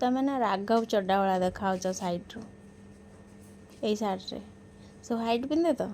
ତମେ ନା ରାଘବ ଚଡ୍ଡା ଭଳିଆ ଦେଖାଯାଉଛ ସାଇଡରୁ। ଏଇ ସାର୍ଟରେ ସବୁ ହ୍ୱାଇଟ୍ ପିନ୍ଧେ ତ।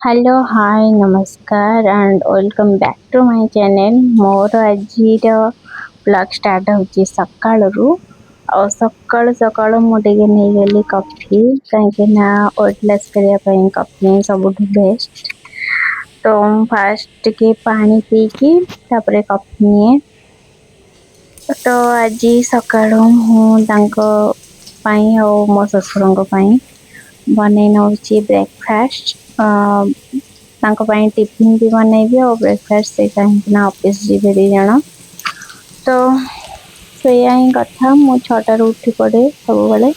ହ୍ୟାଲୋ ହାଏ ନମସ୍କାର and welcome back to my channel. ମୋର ଆଜିର ବ୍ଲଗ୍ ଷ୍ଟାର୍ଟ ହେଉଛି ସକାଳରୁ। ଆଉ ସକାଳୁ ସକାଳୁ ମୁଁ ଟିକେ ନେଇଗଲି କଫି, କାହିଁକି ନା ୱେଟ୍ ଲସ୍ କରିବା ପାଇଁ କଫି ସବୁଠୁ ବେଷ୍ଟ। ତ ମୁଁ ଫାଷ୍ଟ ଟିକେ ପାଣି ପିଇକି ତାପରେ କଫି ନିଏ। ତ ଆଜି ସକାଳୁ ମୁଁ ତାଙ୍କ ପାଇଁ ଆଉ ମୋ ଶ୍ୱଶୁରଙ୍କ ପାଇଁ ବନେଇ ନେଉଛି ବ୍ରେକଫାଷ୍ଟ। ତାଙ୍କ ପାଇଁ ଟିଫିନ୍ ବି ବନେଇବି ଆଉ ବ୍ରେକଫାଷ୍ଟ ସେ କାହିଁକି ନା ଅଫିସ୍ ଯିବେ 2 ଜଣ। ତ ସେଇଆ ହିଁ କଥା। ମୁଁ 6ଟାରୁ ଉଠି ପଡ଼େ ସବୁବେଳେ।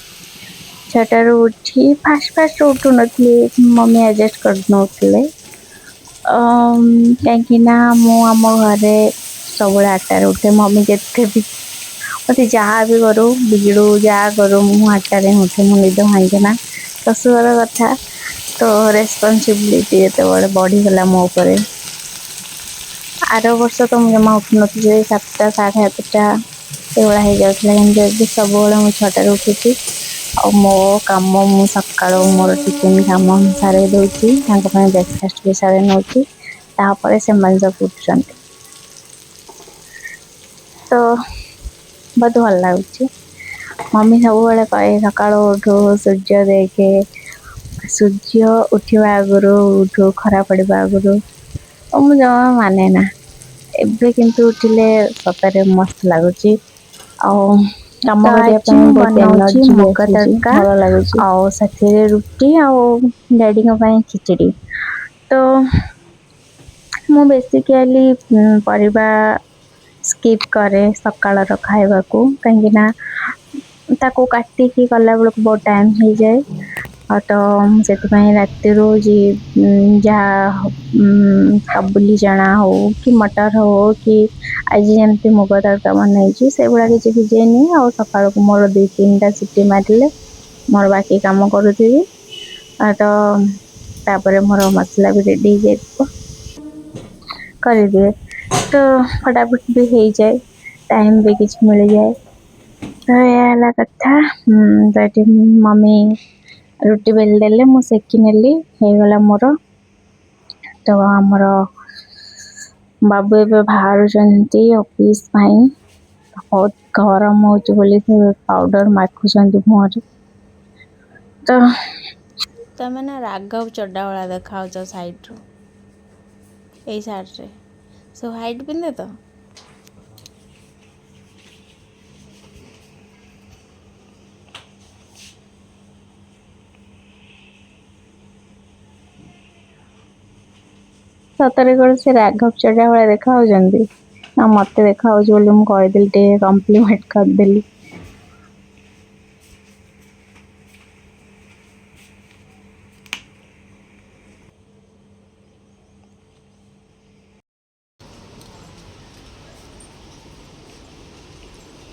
6ଟାରୁ ଉଠି ଫାଷ୍ଟ ଉଠୁ ନଥିଲି, ମମି ଆଡଜଷ୍ଟ କରିନଉଥିଲେ। କାହିଁକି ନା ମୁଁ ଆମ ଘରେ ସବୁବେଳେ 8ଟାରେ ଉଠେ। ମମି ଯେତେ ବି ମତେ ଯାହା ବି କରୁ, ବିଗିଡୁ ଯାହା କରୁ, ମୁଁ 8ଟାରେ ହିଁ ଉଠେ। ମୋ ନିଦ ଭାଙ୍ଗେନା। ଶାଶୁଘର କଥା ତ ରେସପନସିବିଲିଟି ଯେତେବେଳେ ବଢିଗଲା ମୋ ଉପରେ। ଆର ବର୍ଷ ତ ମୁଁ ଜମା ଉଠୁନଥିଲି, 7ଟା ସାଢେ 7ଟା ଏଇଭଳିଆ ହେଇଯାଉଥିଲା, କିନ୍ତୁ ଏବେ ସବୁବେଳେ ମୁଁ 6ଟାରେ ଉଠୁଛି। ଆଉ ମୋ କାମ ମୁଁ ସକାଳୁ ମୋର ଟିଫିନ୍ କାମ ସାରେଇ ଦଉଛି, ତାଙ୍କ ପାଇଁ ବ୍ରେକଫାଷ୍ଟ ବି ସାରେଇ ନଉଛି, ତାପରେ ସେମାନେ ସବୁ ଉଠୁଛନ୍ତି। ତ ବହୁତ ଭଲ ଲାଗୁଛି। ମମି ସବୁବେଳେ କହେ ସକାଳୁ ଉଠୁ, ସୂର୍ଯ୍ୟ ଦେଖେ। ସୂର୍ଯ୍ୟ ଉଠିବା ଆଗରୁ ଉଠୁ, ଖରା ପଡିବା ଆଗରୁ। ମୁଁ ଜମା ମାନେ ନା। ଏବେ କିନ୍ତୁ ଉଠିଲେ ସତରେ ମସ୍ତ ଲାଗୁଛି। ଆଉ କାମ ତ କରିବା ଆଜି ପାଇଁ ମୁଁ ବହୁତ ବନଉଛି ଏନର୍ଜି ବି ମୁଗ ଆସୁଛି, ତଡକା ଭଲ ଲାଗୁଛି। ଆଉ ସେଥିରେ ରୁଟି ଆଉ ଡାଡିଙ୍କ ପାଇଁ ଖିଚଡି। ତ ମୁଁ ବେସିକାଲି ପରିବା ସ୍କିପ୍ କରେ ସକାଳର ଖାଇବାକୁ, କାହିଁକି ନା ତାକୁ କାଟିକି କଲା ବେଳକୁ ବହୁତ ଟାଇମ ହେଇଯାଏ। ତ ସେଥିପାଇଁ ରାତିରୁ ଯାହା କାବୁଲି ଚଣା ହଉ କି ମଟର ହଉ କି ଆଜି ଯେମିତି ମୁଗ ତଡକା ବନେଇଛି ସେଇଭଳିଆ କିଛି ଭିଜେଇନିଏ। ଆଉ ସକାଳକୁ ମୋର 2-3ଟା ସିଟି ମାରିଲେ ମୋର ବାକି କାମ କରୁଥିବି। ତ ତାପରେ ମୋର ମସଲା ବି ରେଡି ହେଇଯାଇଥିବ, କରିଦିଏ। ତ ଫଟାଫଟ ବି ହେଇଯାଏ, ଟାଇମ ବି କିଛି ମିଳିଯାଏ। ତ ଏଇଆ ହେଲା କଥା। ତ ଏଠି ମମି ରୁଟି ବେଲି ଦେଲେ, ମୁଁ ସେକି ନେଲି, ହେଇଗଲା ମୋର। ତ ଆମର ବାବୁ ଏବେ ବାହାରୁଛନ୍ତି ଅଫିସ ପାଇଁ। ବହୁତ ଗରମ ହଉଛି ବୋଲି ସେ ପାଉଡର ମାଖୁଛନ୍ତି ମୁହଁରେ। ତ ତମେ ନା ରାଘବ ଚଡ୍ଡା ଭଳିଆ ଦେଖାଯାଉଛ ସାଇଡରୁ। ଏଇ ସାର୍ଟରେ ସବୁ ହ୍ୱାଇଟ୍ ପିନ୍ଧେ ତ। ସତରେ କଣ ସେ ରାଘବ ଚଡ୍ଡା ଭଳିଆ ଦେଖା ହାଉଛନ୍ତି? ନା ମତେ ଦେଖା ହାଉଛି ବୋଲି ମୁଁ କହିଦେଲି, ଟିକେ କମ୍ପ୍ଲିମେଣ୍ଟ କରିଦେଲି।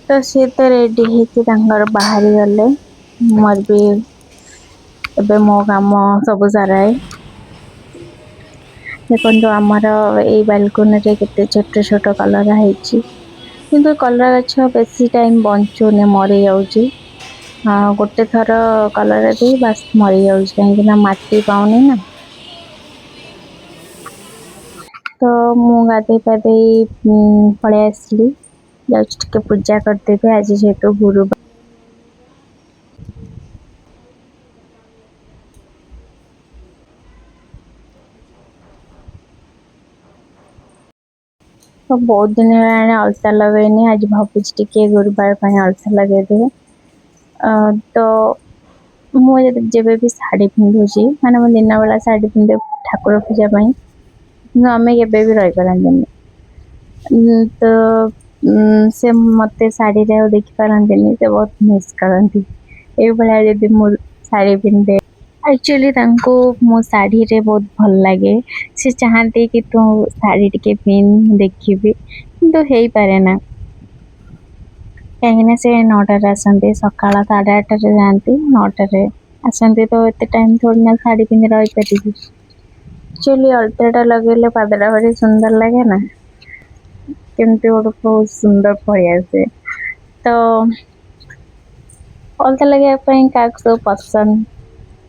ତ ସିଏ ତ ରେଡି ହେଇକି ତାଙ୍କର ବାହାରି ଗଲେ। ମୋର ବି ଏବେ ମୋ କାମ ସବୁ ସାରାଏ। ଦେଖନ୍ତୁ ଆମର ଏଇ ବାଲକୋନିରେ କେତେ ଛୋଟ ଛୋଟ କଲରା ହେଇଛି। କିନ୍ତୁ କଲରା ଗଛ ବେଶୀ ଟାଇମ ବଞ୍ଚୁନି, ମରି ଯାଉଛି। ହଁ, ଗୋଟେ ଥର କଲରା ଦେଇ ବାସ୍ ମରିଯାଉଛି, କାହିଁକି ନା ମାଟି ପାଉନି ନା। ତ ମୁଁ ଗାଧେଇ ପାଧେଇ ପଳେଇ ଆସିଲି। ଯାଉଛି ଟିକେ ପୂଜା କରିଦେବି, ଆଜି ଯେହେତୁ ଗୁରୁବାର। ତ ବହୁତ ଦିନ ହେଲାଣି ଅଳତା ଲଗେଇନି, ଆଜି ଭାବୁଛି ଟିକେ ଗୁରୁବାର ପାଇଁ ଅଳତା ଲଗେଇଦେବି। ତ ମୁଁ ଯେବେ ବି ଶାଢୀ ପିନ୍ଧୁଛି, ମାନେ ମୁଁ ଦିନ ବେଳା ଶାଢୀ ପିନ୍ଧେ ଠାକୁର ପୂଜା ପାଇଁ। କିନ୍ତୁ ଆମେ କେବେ ବି ରହିପାରନ୍ତିନି। ତ ସେ ମତେ ଶାଢୀରେ ଆଉ ଦେଖିପାରନ୍ତିନି, ସେ ବହୁତ ମିସ୍ କରନ୍ତି। ଏଇଭଳିଆ ଯଦି ମୁଁ ଶାଢୀ ପିନ୍ଧେ, ଆକ୍ଚୁଆଲି ତାଙ୍କୁ ମୋ ଶାଢୀରେ ବହୁତ ଭଲ ଲାଗେ। ସେ ଚାହାନ୍ତି କି ତୁ ଶାଢୀ ଟିକେ ପିନ୍ଧ ଦେଖିବି, କିନ୍ତୁ ହେଇପାରେ ନା। କାହିଁକି ନା ସେ 9ଟାରେ ଆସନ୍ତି, ସକାଳ 8:30ରେ ଯାଆନ୍ତି, 9ଟାରେ ଆସନ୍ତି। ତ ଏତେ ଟାଇମ ଥୋड़ी ନା ଶାଢୀ ପିନ୍ଧି ରହିପାରିବି। एक्चुअली अल्ताटा लगेले पादटा भारी सुंदर लगे ना केमती गोटे बहुत सुंदर पड़ी आसे तो अलता लगे क्या सब पसंद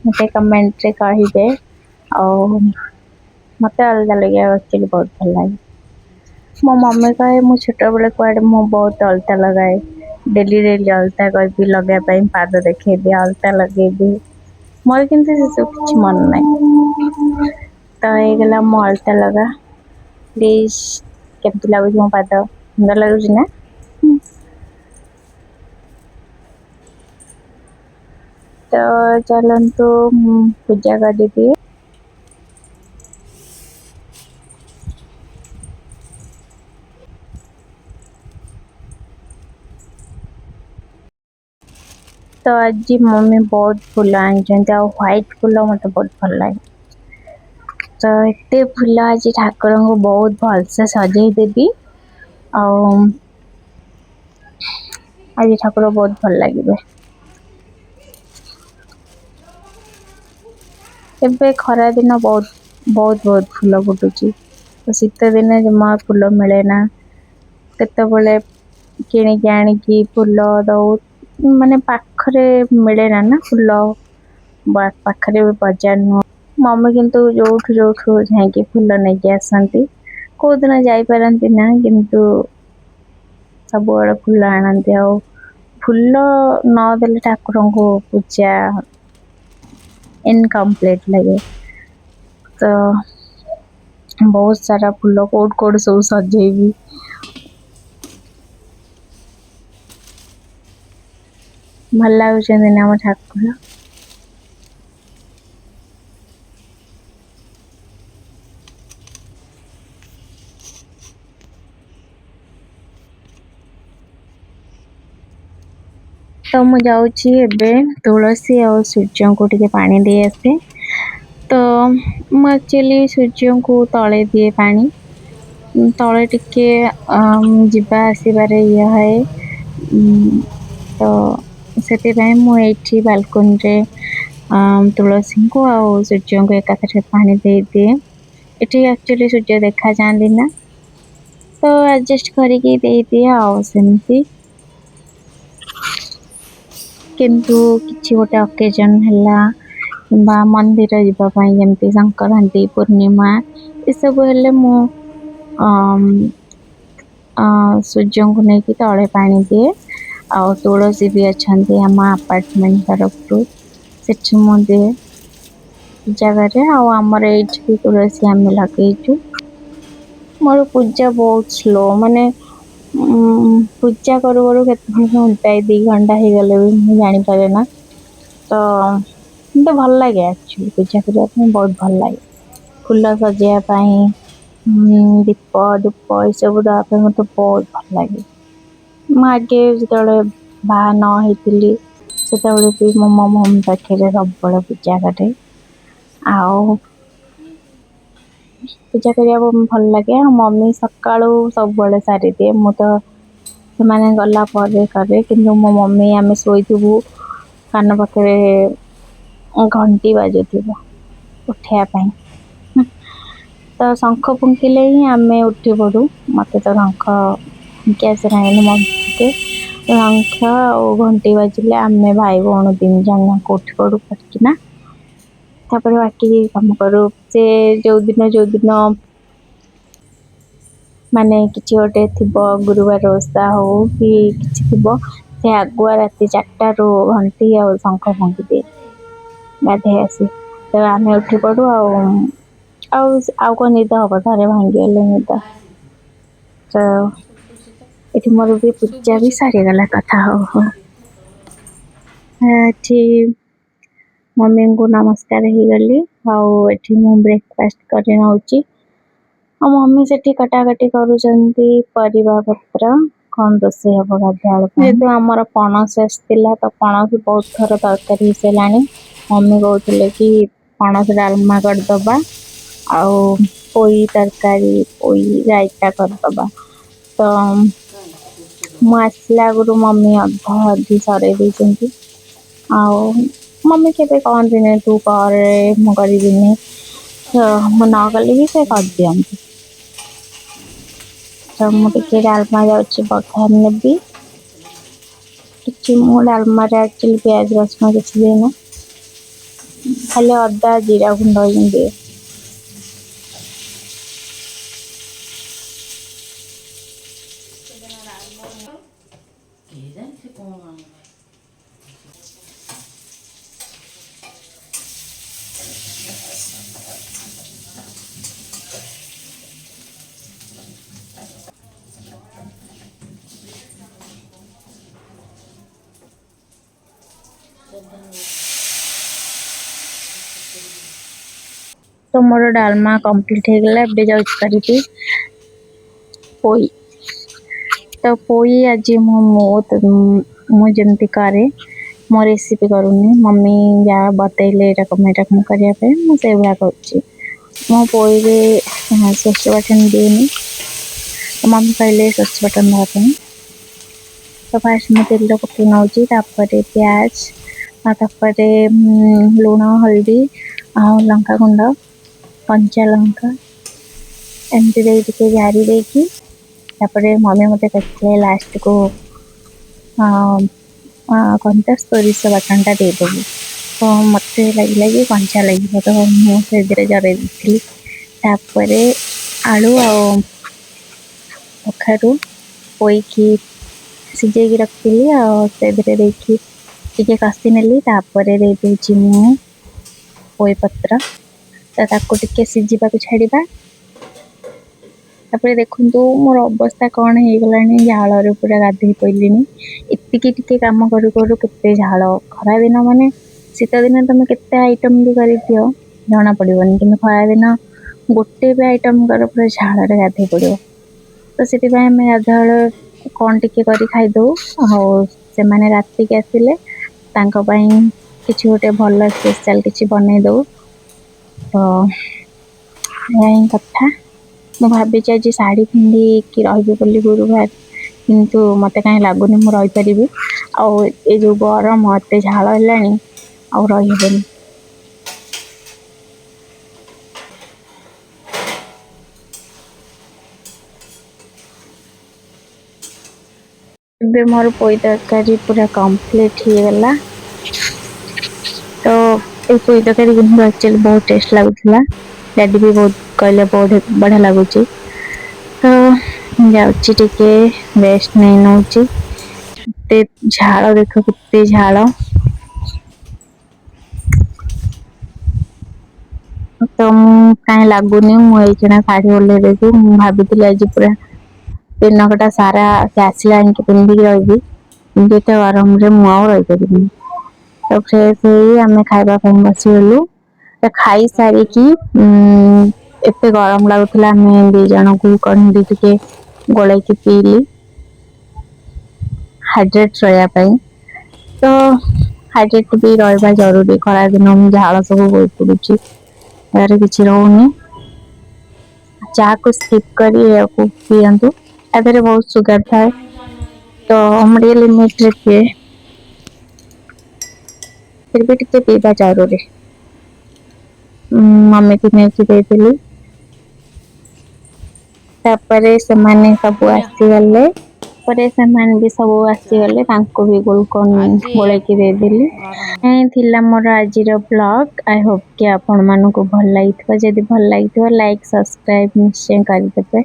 मत कमेंट रे कहे मत अलता लगे एक्चुअली बहुत भल लगे मो मम्मी कहे मु छोट बेले कुआडे मु बहुत अलता लगाए डेली डेली अलता कह लगे पाद देखेबी अलता लगेबी मोर कि से सब किसी मन ना तो ये मो अलता लगा प्लीज केमती लगुच मो पाद सुंदर लगुच ना तो चलतु पूजा कर दिए तो आज मम्मी बहुत फूल आनी व्हाइट फूल मत बहुत भल लगे तो एते फूल आज ठाकुर को बहुत भलसे सजे देवी आज ठाकुर बहुत भल लगे एबे खरा दिन बहुत बहुत बहुत फूल फुटुची तो शीत दिन जमा फूल मिले ना केतबले किणिकी आनिकी फूल दौ माने पाखरे मिले ना फूल पाखरे बजार नुह मम्मी किंतु जोठु जोठु जाइए फूल नहीं आसती कौ दिन जापारती ना किंतु सब बड़े फूल आनती आ फूल नदेले ठाकुर को पूजा इनकम्प्लीट लगे तो बहुत सारा फूल कोट कोट सब सजेबी भल लगुच आम ठाकुर तो मु जाऊँगी तुलसी और सूर्य को टिके पानी दे आसे तो मु एक्चुअली सूर्य को तले दिए पानी तले टिके जीवा आसबार ये है तो से मुझे बालकोनी रे तुलसी को आ सूर्य को एकाथरे पानी दे दिए ये एक्चुअली सूर्य देखा जाती ना तो एडजस्ट करके दे दिए आमती किंतु किसी गोटे ओकेजन है कि मंदिर जावाई जमती संक्रांति पूर्णिमा ये सब हेले मु सूर्य को लेकिन तले पानी दिए आ तुलसी भी अच्छा आम अपार्टमेंट तरफ से मुझे जगह आमर ये भी तुलसी आम लगेचु मोर पूजा बहुत स्लो माने पूजा करू करू के घंटा 2 घंटा हो गले भी मुझे जानीपे ना तो मत भल लगे एक्चुअली पूजा करने बहुत भल लगे फूल सजापी दीप धूप ये सब देवाई मत बहुत भल लगे मुझे जो बाहा नही से भी मो मम्मी पाखे सब बड़े पूजा करे आओ पूजा करने भल लगे मम्मी सका सब बड़े सारी दिए मु तो से गला करे कि मो मम्मी आम शोबू कान पाखे घंटी बाजुब उठापी तो शंख फुंकिले ही आम उठी पड़ू मत तो शंख फुंकी आसे ना मम्मी शंख और घंटी बाजिले आम भाई भौणी 3 जन उठी पड़ू पड़किना तापर बाकी कम करू से जो दिन माने किसी गोटे थी गुरुवार ओषा हो कि किसी थी से आगुआ राति 4 रू घंटी आ शंख फुंकी दिए गाधे आसी तो आम उठी पड़ू आउ कौन निद हम थे भांगीगले निद तो ये मोर भी पूजा भी सारीगला कथा हो मम्मी को नमस्कार हो गली आठी मु ब्रेकफास्ट कर मम्मी से कटाकटी करा पत्र कौन रोषे हम गाधा जेहतु आमर पणस आसाला तो पणस बहुत थर तरकारी हो सारा मम्मी कहते कि पणस डालमा करदबा आउ पोई तरकारी पोई रायता करदबा तो मुसला आगु मम्मी अधा अधी सर देती मम्मी के कहती तू कर मु करी ତ ମୁଁ ନ ଗଲେ ବି ସେ କରିଦିଅନ୍ତି। ତ ମୁଁ ଟିକେ ଡାଲମା ଯାଉଛି ବଘାରି ନେବି। କିଛି ମୁଁ ଡାଲମାରେ ଆକ୍ଚୁଆଲି ପିଆଜ ରସୁଣ କିଛି ଦିଏନା, ଖାଲି ଅଦା ଜିରା ଗୁଣ୍ଡ ହିଁ ଦିଏ। तो मोर डालमा कंप्लीट हो गला। एबे जाउछ करिकी पोई। तो पोई आज मु जमती करे मो रेसिपी करूनी, मम्मी या बतैले एटा कम करिया पे मु से भा करछि। मो पोई रे स्वच्छ बटन देनी, तो मम्मी कहले स्वच्छ बटन दवा पे। तो फास्ट मैं तेल पकई नौची, तापरे प्याज तापरे लुण हल्दी आ लंका गुंड कंचा लंका एमती दे झारी देकी तापरे मम्मी मते कहते लास्ट को कंचा सोरिष बटनटा देदेवी। तो मत लगे कंचा लगे, तो मुझे जरे दी तापरे आलू आ कखारू पोईकी सिझे रखी देखी टे कषि नेली। तापरे देदेची मु पोई पत्र, तो ताको टिके सिझा छाड़ा। तापरे देखु मोर अवस्था कौन हो गलानी, झाल पूरा गाधे पड़िली। एतिकी टिके काम करू करू केते झाल, खरा दिन माने शीत दिन तुम केते आइटम भी कर दियो जना पड़ोनी, कि खरा दिन गोटे भी आइटम कर पूरा झाल गाधे पड़ो। तो से गाधा कौन टिके करी खाईदे। से माने राति के आसिले किसी गोटे भल स्पेशल किसी बनई दो। तो यही कथा मु भावी आज शाढ़ी पिंधि कि रही गुरुवार, किंतु मत कहीं लगुनि मु रही पारि। आ जो गरम एत झाल है आ रही। मोर पोई तरकारी पूरा कंप्लीट हो गला। तो ये पोई तरकारी एक्चुअली बहुत टेस्ट लगुला। डैडी भी बहुत कहले बहुत बढ़िया लगुच। तो जाऊँगी टिके रेस्ट नहीं नौची। झाड़ देख कितने झाड़। तो कहीं लगुनि मुझे शाढ़ी ओल्ले देवी। भाभी आज पूरा दिन कटा सारा आसला पिंधिक रही, गरम रही पारि। तो फ्रेश हो आम खाइबा बसीगलु। तो खाई सारिकी एत गरम लगुला, आम दी जन को कंडी टिके गोल पीली हाइड्रेट रहा। तो हाइड्रेट भी रहा जरूरी, खरा दिन झाड़ सब बोई पड़ी यार किसी रोनी। चाह को स्किप कर पींतु, आधे बहुत सुगर थाए। तो हमरे लिमिट रे पिए, फिर भी टिके पीवा जरूरी। मम्मी की नहीं देती। तापरे से माने सब आसीगले, परे से मान भी सब आसीगले, तांको भी गुलकन गोले की दे देली। यही थिला मोर आजिर ब्लॉग। आई होप कि आपण मानको भल लागिथबा। जदि भल लागिथबा लाइक सब्सक्राइब निश्चय कर देबे।